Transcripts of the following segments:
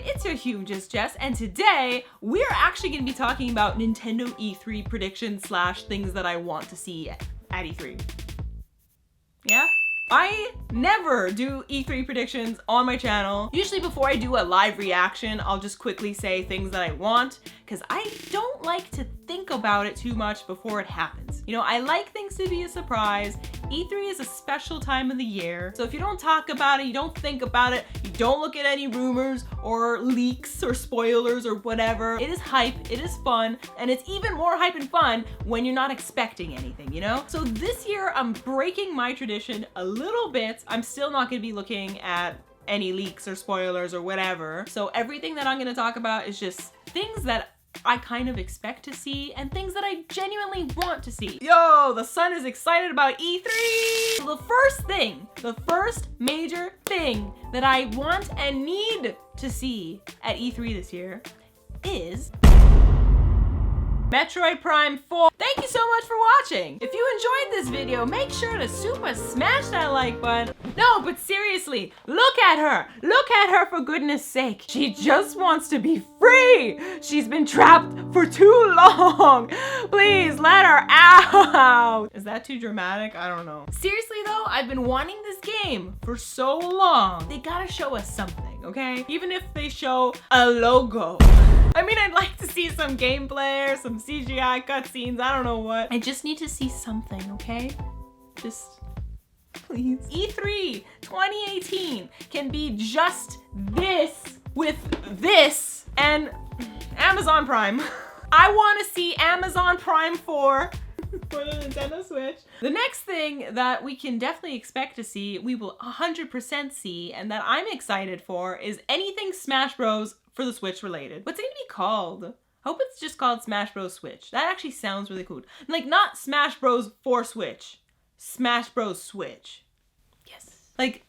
It's your human JustJesss, and today we're actually going to be talking about Nintendo E3 predictions / things that I want to see at E3. Yeah? I never do E3 predictions on my channel. Usually before I do a live reaction, I'll just quickly say things that I want, because I don't like to think about it too much before it happens. You know, I like things to be a surprise. E3 is a special time of the year, so if you don't talk about it, you don't think about it, you don't look at any rumors or leaks or spoilers or whatever, it is hype, it is fun, and it's even more hype and fun when you're not expecting anything, you know? So this year, I'm breaking my tradition a little bit. I'm still not gonna be looking at any leaks or spoilers or whatever. So everything that I'm gonna talk about is just things that I kind of expect to see and things that I genuinely want to see. Yo, the sun is excited about E3! So the first major thing that I want and need to see at E3 this year is Metroid Prime 4. Thank you so much for watching. If you enjoyed this video, make sure to super smash that like button. No, but seriously, look at her. Look at her, for goodness sake. She just wants to be free. She's been trapped for too long. Please let her out. Is that too dramatic? I don't know. Seriously though, I've been wanting this game for so long. They gotta show us something, okay? Even if they show a logo. I mean, I'd like to see some gameplay or some CGI cutscenes, I don't know what. I just need to see something, okay? Just, please. E3 2018 can be just this with this and Amazon Prime. I want to see Amazon Prime 4 for the Nintendo Switch. The next thing that we can definitely expect to see, we will 100% see, and that I'm excited for, is anything Smash Bros. For the Switch related. What's it gonna be called? I hope it's just called Smash Bros. Switch. That actually sounds really cool. Like, not Smash Bros. For Switch. Smash Bros. Switch. Yes. Like,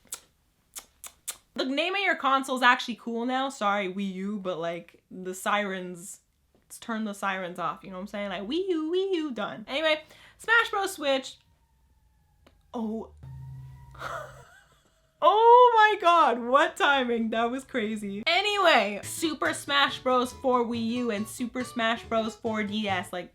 the name of your console is actually cool now. Sorry, Wii U, but like, the sirens, let's turn the sirens off, you know what I'm saying? Like, Wii U, done. Anyway, Smash Bros. Switch. Oh. Oh my god, what timing, that was crazy. Anyway, Super Smash Bros. For Wii U and Super Smash Bros. For DS, like,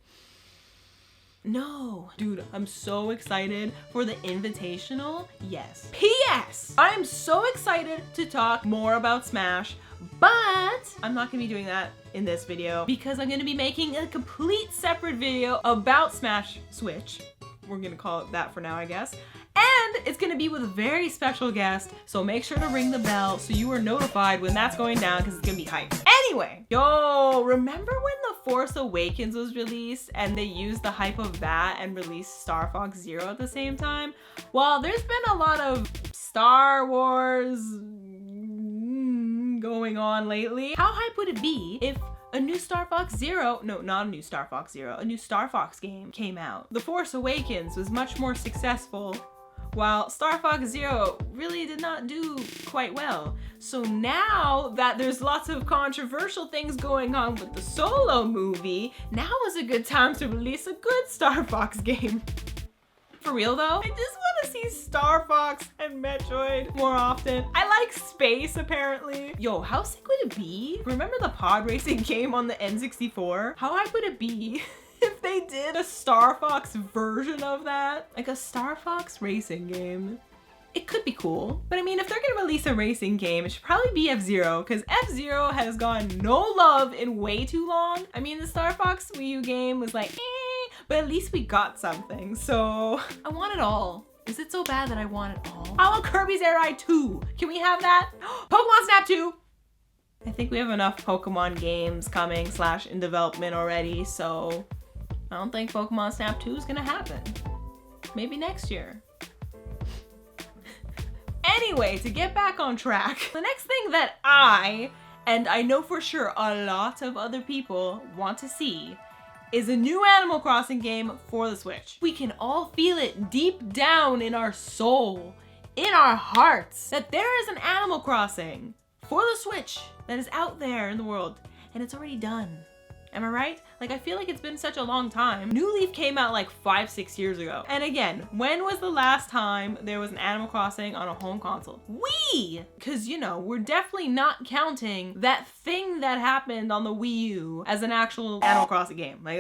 no. Dude, I'm so excited for the Invitational, yes. P.S. I am so excited to talk more about Smash, but I'm not gonna be doing that in this video because I'm gonna be making a complete separate video about Smash Switch. We're gonna call it that for now, I guess. And it's gonna be with a very special guest, so make sure to ring the bell so you are notified when that's going down, because it's gonna be hype. Anyway, yo, remember when The Force Awakens was released and they used the hype of that and released Star Fox Zero at the same time? Well, there's been a lot of Star Wars going on lately. How hype would it be if a new Star Fox Zero, no, not a new Star Fox Zero, a new Star Fox game came out? The Force Awakens was much more successful, while Star Fox Zero really did not do quite well. So now that there's lots of controversial things going on with the Solo movie, now is a good time to release a good Star Fox game. For real though, I just want to see Star Fox and Metroid more often. I like space apparently. Yo, how sick would it be? Remember the pod racing game on the N64? How hype would it be if they did a Star Fox version of that? Like a Star Fox racing game. It could be cool. But I mean, if they're gonna release a racing game, it should probably be F-Zero, because F-Zero has gotten no love in way too long. I mean, the Star Fox Wii U game was like, but at least we got something, so I want it all. Is it so bad that I want it all? I want Kirby's Air Ride 2. Can we have that? Pokemon Snap 2. I think we have enough Pokemon games coming / in development already, so I don't think Pokemon Snap 2 is gonna happen. Maybe next year. Anyway, to get back on track, the next thing that I, and I know for sure a lot of other people, want to see is a new Animal Crossing game for the Switch. We can all feel it deep down in our soul, in our hearts, that there is an Animal Crossing for the Switch that is out there in the world, and it's already done. Am I right? Like, I feel like it's been such a long time. New Leaf came out like 5-6 years ago. And again, when was the last time there was an Animal Crossing on a home console? Wii! Because, you know, we're definitely not counting that thing that happened on the Wii U as an actual Animal Crossing game. Like,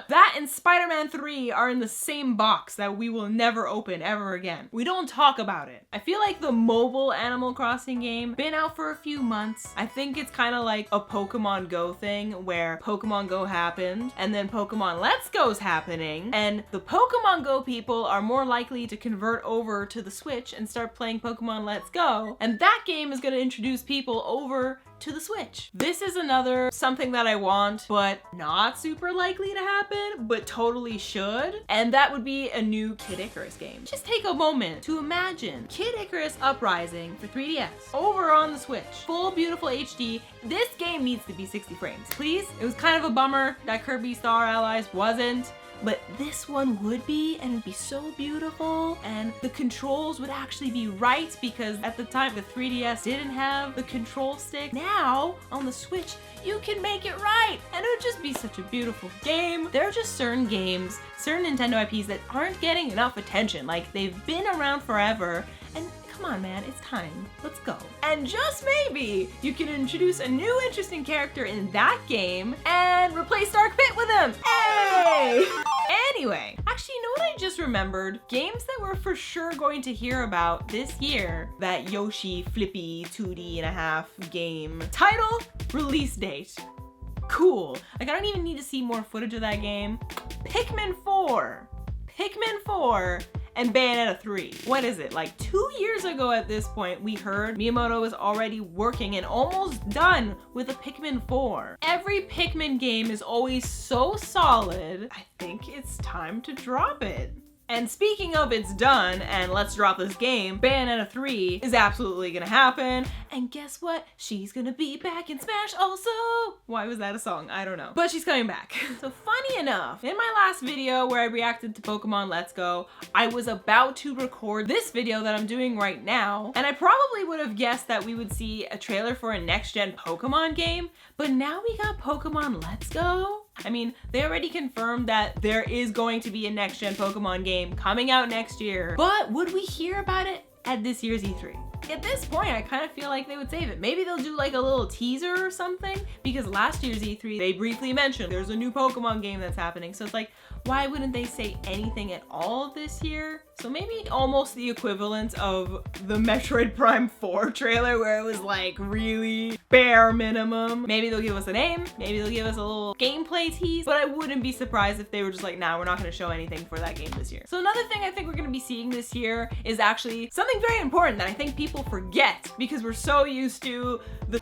that and Spider-Man 3 are in the same box that we will never open ever again. We don't talk about it. I feel like the mobile Animal Crossing game been out for a few months. I think it's kind of like a Pokemon Go thing where Pokemon Go happened and then Pokemon Let's Go's happening, and the Pokemon Go people are more likely to convert over to the Switch and start playing Pokemon Let's Go, and that game is going to introduce people over to the Switch. This is another something that I want, but not super likely to happen, but totally should. And that would be a new Kid Icarus game. Just take a moment to imagine Kid Icarus Uprising for 3DS over on the Switch. Full beautiful HD. This game needs to be 60 frames, please. It was kind of a bummer that Kirby Star Allies wasn't, but this one would be, and it'd be so beautiful, and the controls would actually be right, because at the time the 3DS didn't have the control stick. Now on the Switch you can make it right, and it would just be such a beautiful game. There are just certain games, certain Nintendo IPs that aren't getting enough attention. Like, they've been around forever, and come on, man, it's time. Let's go. And just maybe you can introduce a new interesting character in that game and replace Dark Pit with him. Hey! Anyway, actually, you know what I just remembered? Games that we're for sure going to hear about this year. That Yoshi Flippy 2D&a-half game. Title, release date. Cool. Like, I don't even need to see more footage of that game. Pikmin 4. Pikmin 4. And Bayonetta 3. What is it? Like 2 years ago at this point, we heard Miyamoto was already working and almost done with a Pikmin 4. Every Pikmin game is always so solid, I think it's time to drop it. And speaking of it's done and let's drop this game, Bayonetta 3 is absolutely gonna happen. And guess what? She's gonna be back in Smash also. Why was that a song? I don't know. But she's coming back. So funny enough, in my last video where I reacted to Pokemon Let's Go, I was about to record this video that I'm doing right now. And I probably would have guessed that we would see a trailer for a next-gen Pokemon game. But now we got Pokemon Let's Go. I mean, they already confirmed that there is going to be a next-gen Pokemon game coming out next year. But would we hear about it at this year's E3? At this point, I kind of feel like they would save it. Maybe they'll do like a little teaser or something, because last year's E3, they briefly mentioned there's a new Pokemon game that's happening. So it's like, why wouldn't they say anything at all this year? So maybe almost the equivalent of the Metroid Prime 4 trailer, where it was like really bare minimum. Maybe they'll give us a name, maybe they'll give us a little gameplay tease, but I wouldn't be surprised if they were just like, nah, we're not gonna show anything for that game this year. So another thing I think we're gonna be seeing this year is actually something very important that I think people forget because we're so used to the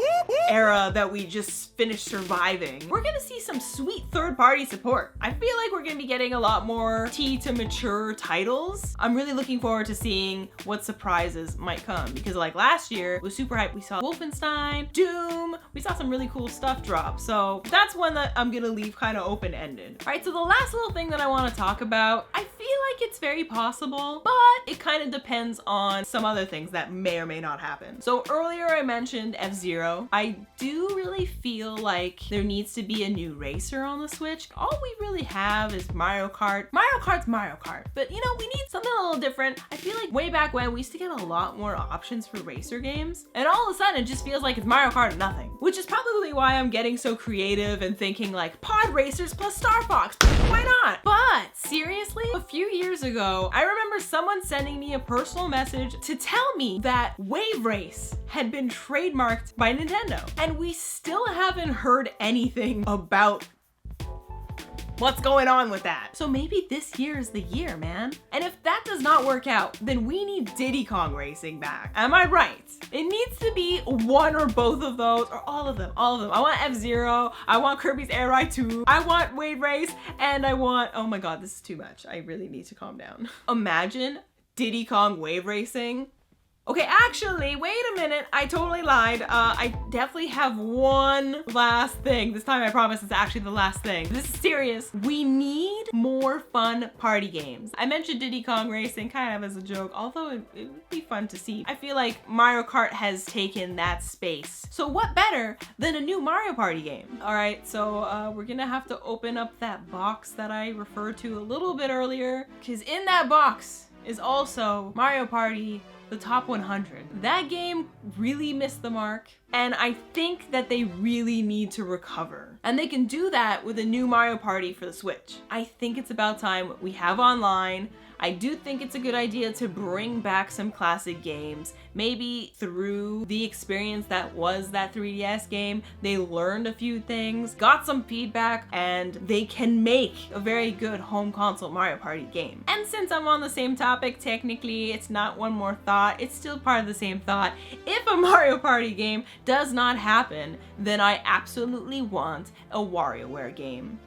era that we just finished surviving. We're gonna see some sweet third-party support. I feel like we're gonna be getting a lot more T to mature titles. I'm really looking forward to seeing what surprises might come, because like last year was super hype. We saw Wolfenstein, Doom, we saw some really cool stuff drop. So that's one that I'm gonna leave kind of open-ended. All right, so the last little thing that I want to talk about, I feel like it's very possible, but it kind of depends on some other things that may or may not happen. So earlier I mentioned F-Zero. I do really feel like there needs to be a new racer on the Switch. All we really have is Mario Kart. Mario Kart's Mario Kart, but you know, we need something a little different. I feel like way back when we used to get a lot more options for racer games, and all of a sudden it just feels like it's Mario Kart and nothing, which is probably why I'm getting so creative and thinking like pod racers plus Star Fox. Why not? But seriously, a few years ago, I remember someone sending me a personal message to tell me that Wave Race had been trademarked by Nintendo, and we still haven't heard anything about what's going on with that. So maybe this year is the year, man. And if that does not work out, then we need Diddy Kong Racing back. Am I right? It needs to be one or both of those, or all of them, all of them. I want F-Zero, I want Kirby's Air Ride 2, I want Wave Race, and I want, oh my God, this is too much. I really need to calm down. Imagine Diddy Kong Wave Racing. Okay, actually, wait a minute. I totally lied. I definitely have one last thing. This time I promise it's actually the last thing. This is serious. We need more fun party games. I mentioned Diddy Kong Racing kind of as a joke, although it would be fun to see. I feel like Mario Kart has taken that space. So what better than a new Mario Party game? All right, so we're gonna have to open up that box that I referred to a little bit earlier, because in that box is also Mario Party the Top 100. That game really missed the mark, and I think that they really need to recover. And they can do that with a new Mario Party for the Switch. I think it's about time we have online. I do think it's a good idea to bring back some classic games, maybe through the experience that was that 3DS game. They learned a few things, got some feedback, and they can make a very good home console Mario Party game. And since I'm on the same topic, technically it's not one more thought, it's still part of the same thought. If a Mario Party game does not happen, then I absolutely want a WarioWare game.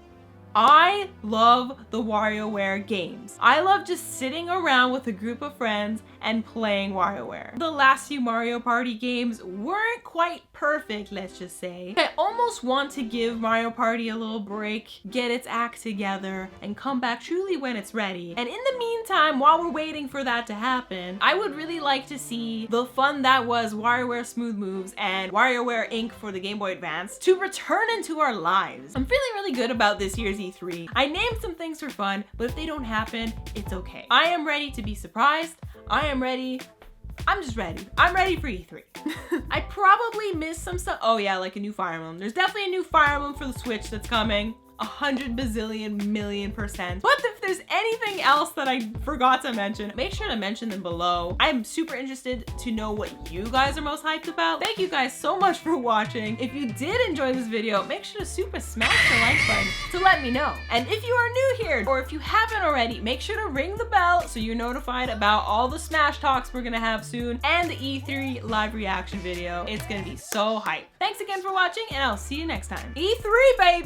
I love the WarioWare games. I love just sitting around with a group of friends and playing WarioWare. The last few Mario Party games weren't quite perfect, let's just say. I almost want to give Mario Party a little break, get its act together, and come back truly when it's ready. And in the meantime, while we're waiting for that to happen, I would really like to see the fun that was WarioWare Smooth Moves and WarioWare Inc. for the Game Boy Advance to return into our lives. I'm feeling really good about this year's E3. I named some things for fun, but if they don't happen, it's okay. I am ready to be surprised. I am ready. I'm just ready. I'm ready for E3. I probably missed some stuff. Oh yeah, like a new Fire Emblem. There's definitely a new Fire Emblem for the Switch that's coming. 100 bazillion million%. But if there's anything else that I forgot to mention, make sure to mention them below. I'm super interested to know what you guys are most hyped about. Thank you guys so much for watching. If you did enjoy this video, make sure to super smash the like button to let me know. And if you are new here, or if you haven't already, make sure to ring the bell so you're notified about all the Smash Talks we're gonna have soon and the E3 live reaction video. It's gonna be so hype. Thanks again for watching, and I'll see you next time. E3, baby!